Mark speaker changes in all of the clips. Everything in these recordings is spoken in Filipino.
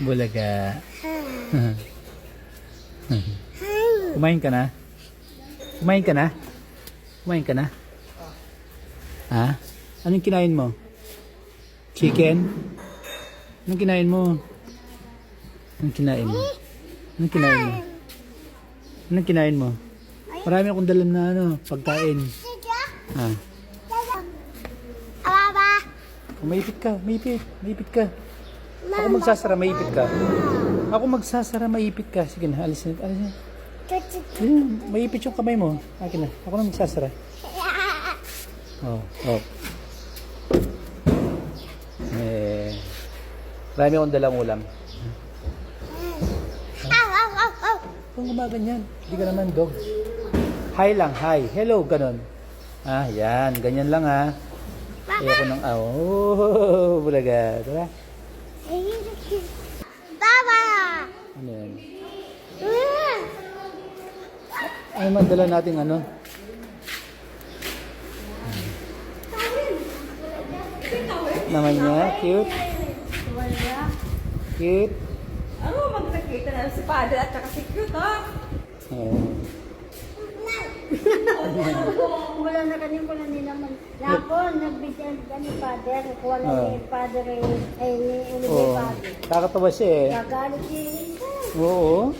Speaker 1: Bulaga. Kumain ka na? Kumain ka na? Kumain ka na? Ha? Anong kinain mo? Chicken? Anong kinain mo? Anong kinain mo? Anong kinain mo? Anong kinain mo? Marami akong dalam na pagkain. Ha? Maipit ka, maipit ka. Ako magsasara, maipit ka. Ako magsasara, maipit ka. Sige na, alis na. Maipit yung kamay mo. Akin na, ako na magsasara. Oh. Marami akong dalang ulam. Kung gumaganyan, hindi ka naman dog. Hi lang, hi. Hello, ganon. Yan, ganyan lang Ayoko ng bulaga. Tara.
Speaker 2: Baba!
Speaker 1: Ano yan? Ay, mandala natin Naman niya, cute. Cute.
Speaker 3: Ano magkakita na si Father at saka si Cute,
Speaker 2: Wala na kanina ko na nilaman. Lapon, nagbigyan ka ni Father. Kuha na ni Father ni Father.
Speaker 1: Kakatawa siya
Speaker 2: Gagalit siya.
Speaker 1: Oo.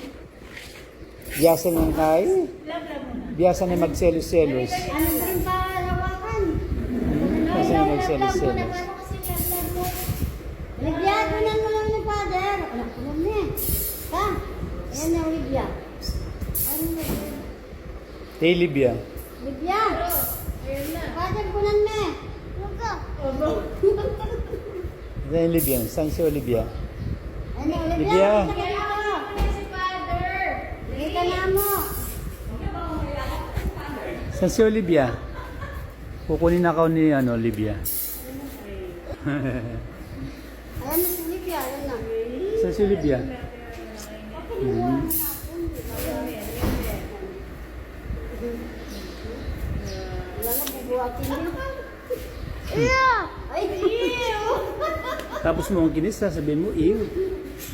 Speaker 1: Biyasa ng kay. Biyasa na magselos-selos.
Speaker 2: Ano ba rin pa lawakan?
Speaker 1: Biyasa na magselos-selos.
Speaker 2: Olivia, kunan mo lang ni Father. Alam ko lang niya. Ha? Ayan na, Olivia. Ano na?
Speaker 1: Hey, Libya.
Speaker 2: Olivia. Father, kunan mo. Luka.
Speaker 1: Saan yung Libya? Saan si Olivia?
Speaker 2: Ano, Olivia?
Speaker 1: Olivia.
Speaker 2: Hindi ka na mo.
Speaker 1: Saan si Olivia? Kukunin ako ni Libya.
Speaker 2: Ayan na si Olivia. Ayan na.
Speaker 1: Saan si Olivia?
Speaker 2: Wala na bubuhatin niya. Ay, ew!
Speaker 1: Tapos mo ang kinis, sasabihin mo, ew.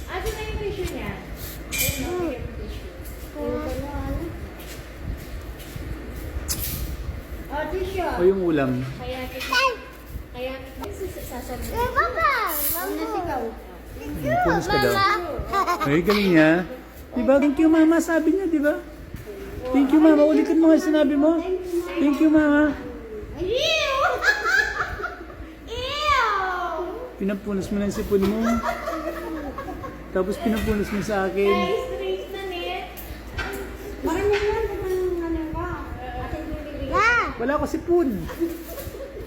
Speaker 3: Ate na yung tissue niya.
Speaker 1: O yung ulam.
Speaker 3: Kaya sasabihin.
Speaker 2: Ano sigaw?
Speaker 1: Punis ka daw. Ay, galing niya. Diba? Thank you, mama. Sabi niya, diba? Thank you, mama. Ulitin mo nga sinabi mo. Thank you, mama.
Speaker 2: Ew! Ew!
Speaker 1: Pinapunas mo ng sipon mo. Tapos pinapunas mo sa akin.
Speaker 3: Straight na net.
Speaker 2: Marami yan. Ano ka? Ate Lili.
Speaker 1: Wala ako sipon.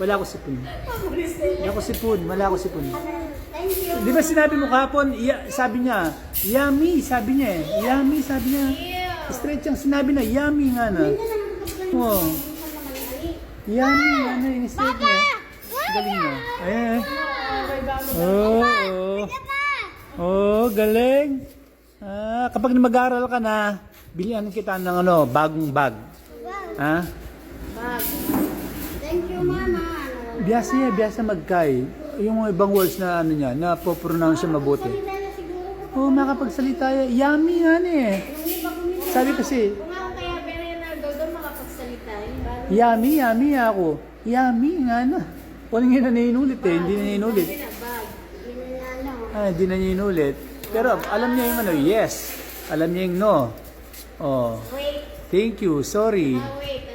Speaker 1: Wala ako sipon. Wala ako sipon. Wala ako sipon.
Speaker 2: Thank you.
Speaker 1: Di ba sinabi mo kahapon, sabi niya, yummy, sabi niya Yummy, sabi niya. Straight yung sinabi na, yummy nga na. Oh. Yummy nga na, yung straight niya. Galing niya. Ayan. Oh, galing. Kapag mag-aaral ka na, bilihan kita ng bagong bag. Ha?
Speaker 2: Thank you, mama.
Speaker 1: Biyasa magkay. Yung ibang words na niya, na po-pronounce siya mabuti. Oo, makapagsalita. Yummy nga Sabi kasi,
Speaker 3: Kung ako kaya Bernardo doon makapagsalita.
Speaker 1: yummy ako. Yummy nga na. Kung nga na inulit hindi na inulit. Hindi na inulit. Pero alam niya yung yes. Alam niya yung no. Oh.
Speaker 3: Wait.
Speaker 1: Thank you, sorry.
Speaker 3: Wait.